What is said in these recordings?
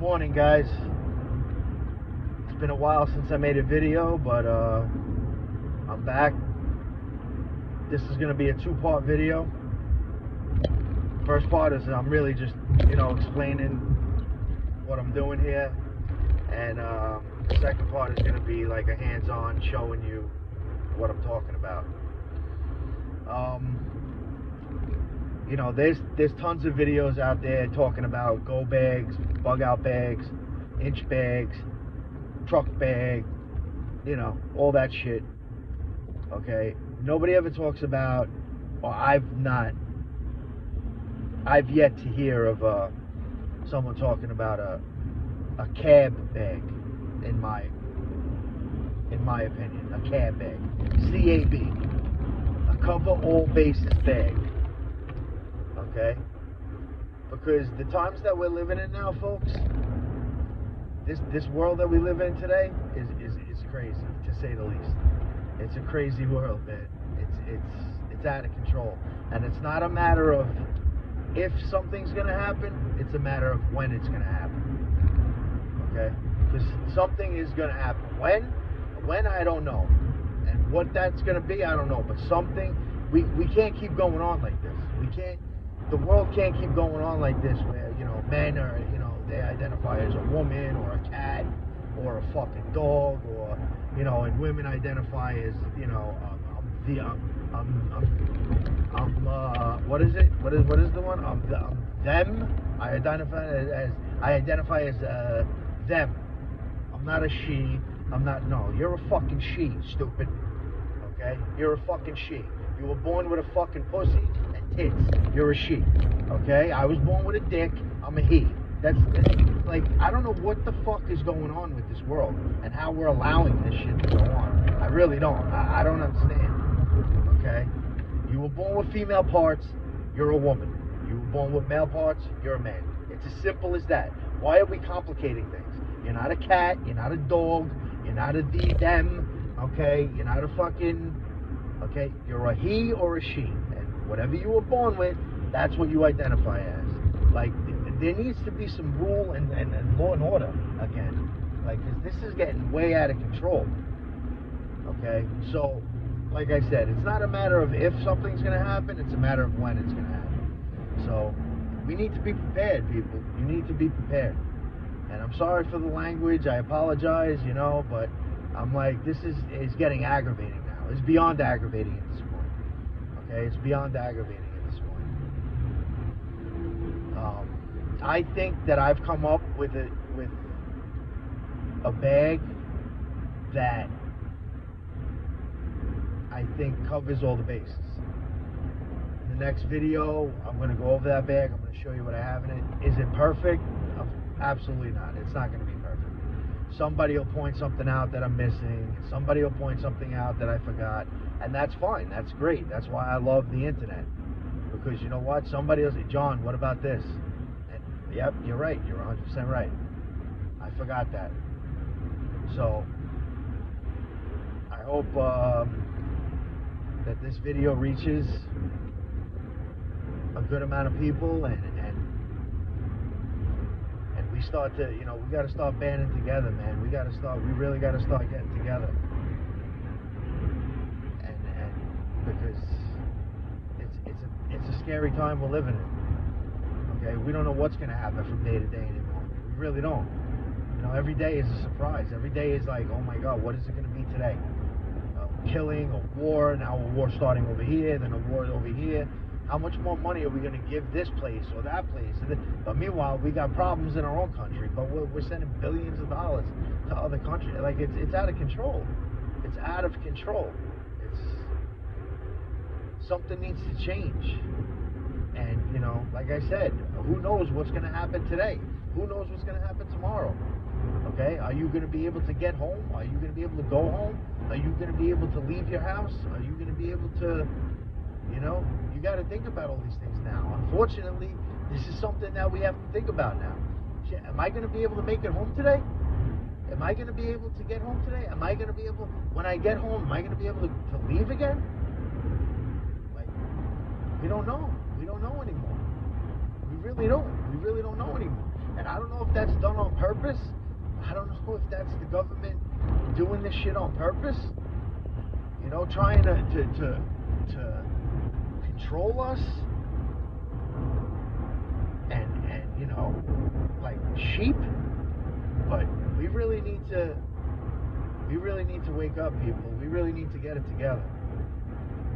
Morning, guys. It's been a while since I made a video, but I'm back. This is going to be a two-part video. First part is I'm really just, explaining what I'm doing here, and the second part is going to be like a hands-on showing you what I'm talking about. There's tons of videos out there talking about go bags, bug out bags, inch bags, truck bag, all that shit. Okay, nobody ever talks about, or I've yet to hear of someone talking about a C.A.B.B bag. In my opinion, a C.A.B.B bag, C.A.B.B, a cover all bases bag. Okay, because the times that we're living in now, folks, this world that we live in today is crazy, to say the least. It's a crazy world, man. It's out of control, and it's not a matter of if something's gonna happen. It's a matter of when it's gonna happen. Okay, because something is gonna happen. When I don't know, and what that's gonna be, I don't know. But something, we can't keep going on like this. We can't. The world can't keep going on like this, where men are, they identify as a woman or a cat or a fucking dog, or and women identify as what is it? What is the one? Them. I identify as them. I'm not a she. I'm not. No, you're a fucking she, stupid. Okay, you're a fucking she. You were born with a fucking pussy and tits. You're a she. Okay, I was born with a dick. I'm a he. That's like, I don't know what the fuck is going on with this world and how we're allowing this shit to go on. I really don't. I don't understand. Okay, you were born with female parts. You're a woman. You were born with male parts. You're a man. It's as simple as that. Why are we complicating things? You're not a cat. You're not a dog. You're not a them. Okay, you're not a fucking. Okay, you're a he or a she, and whatever you were born with, that's what you identify as. Like, there needs to be some rule and law and order again. Like, 'cause this is getting way out of control. Okay, so like I said, it's not a matter of if something's gonna happen; it's a matter of when it's gonna happen. So we need to be prepared, people. You need to be prepared. And I'm sorry for the language. I apologize, but I'm like, this is getting aggravating now. It's beyond aggravating at this point. Okay, it's beyond aggravating at this point. I think that I've come up with a bag that I think covers all the bases. In the next video, I'm going to go over that bag. I'm going to show you what I have in it. Is it perfect? Absolutely not. It's not going to be perfect. Somebody will point something out that I'm missing. Somebody will point something out that I forgot. And that's fine. That's great. That's why I love the internet. Because you know what? Somebody will say, John, what about this? And yep, you're right. You're 100% right. I forgot that. So I hope that this video reaches a good amount of people, and we start to, we got to start banding together, man. We really got to start getting together, and because it's a scary time we're living in. Okay, we don't know what's going to happen from day to day anymore. We really don't. Every day is a surprise. Every day is like, oh my God, what is it going to be today? Killing, a war, now a war starting over here, then a war over here. How much more money are we going to give this place or that place? But meanwhile, we got problems in our own country, but we're sending billions of dollars to other countries. Like, it's out of control. It's out of control. Something needs to change. And, like I said, who knows what's going to happen today? Who knows what's going to happen tomorrow? Okay, are you going to be able to get home? Are you going to be able to go home? Are you going to be able to leave your house? Are you going to be able to, you got to think about all these things now. Unfortunately, this is something that we have to think about now. Am I going to be able to make it home today? Am I going to be able to get home today? Am I going to be able, when I get home, am I going to be able to leave again? Like, we don't know. We don't know anymore. We really don't. We really don't know anymore. And I don't know if that's done on purpose. I don't know if that's the government doing this shit on purpose. You know, trying to control us. And you know, like sheep. But we really need to wake up, people. We really need to get it together.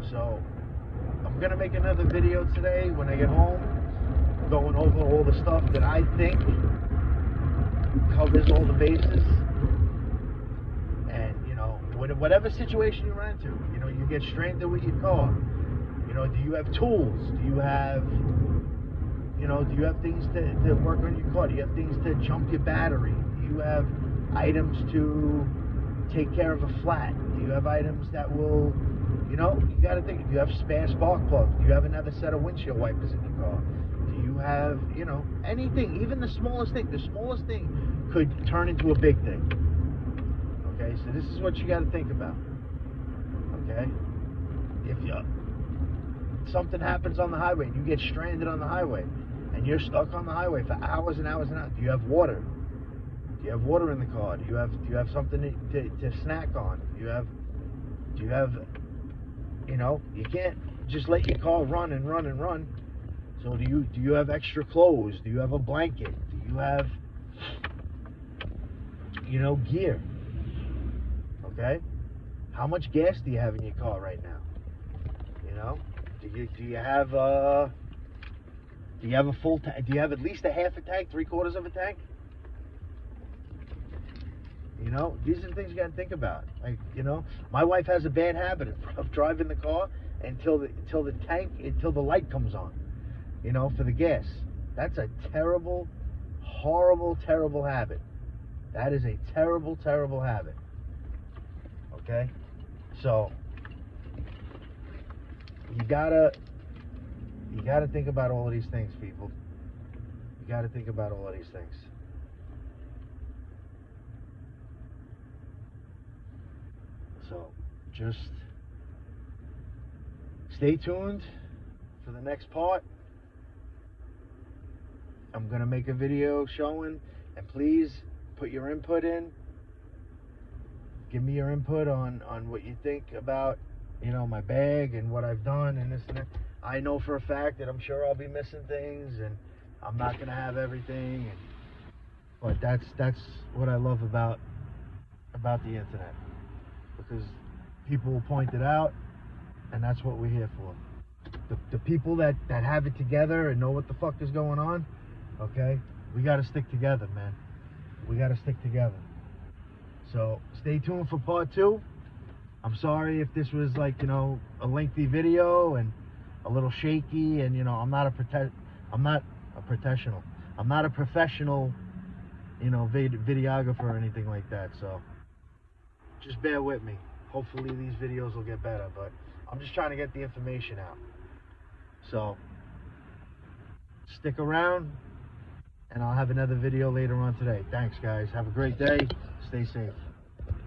So I'm gonna make another video today when I get home, going over all the stuff that I think covers all the bases. And you know, whatever situation you run into, you know, you get stranded with your car. You know, do you have tools? Do you have things to work on your car? Do you have things to jump your battery? Do you have items to take care of a flat? Do you have items that will, you know, you got to think, do you have spare spark plugs? Do you have another set of windshield wipers in your car? Do you have, you know, anything, even the smallest thing could turn into a big thing. Okay, so this is what you got to think about. Okay, if something happens on the highway and you get stranded on the highway and you're stuck on the highway for hours and hours and hours, do you have water? Do you have water in the car? Do you have something to snack on? Do you have, you know, you can't just let your car run and run and run. So do you have extra clothes? Do you have a blanket? Do you have, you know, gear? Okay? How much gas do you have in your car right now? You know? Do you have a full tank? Do you have at least a half a tank, 3/4 of a tank? You know, these are the things you got to think about. Like, you know, my wife has a bad habit of driving the car until the light comes on. You know, for the gas. That's a terrible, horrible, terrible habit. That is a terrible, terrible habit. Okay, so you gotta think about all of these things, people. You gotta think about all of these things. So just stay tuned for the next part. I'm gonna make a video showing, and please put your input in. Give me your input on what you think about, you know, my bag and what I've done and this and that. I know for a fact that I'm sure I'll be missing things and I'm not gonna have everything, but that's what I love about the internet, because people will point it out, and that's what we're here for. The people that have it together and know what the fuck is going on, okay, we got to stick together, man. We got to stick together. So stay tuned for part 2. I'm sorry if this was, like, you know, a lengthy video and a little shaky, and you know, I'm not a professional, you know, videographer or anything like that. So just bear with me. Hopefully these videos will get better, but I'm just trying to get the information out. So stick around, and I'll have another video later on today. Thanks, guys. Have a great day. Stay safe.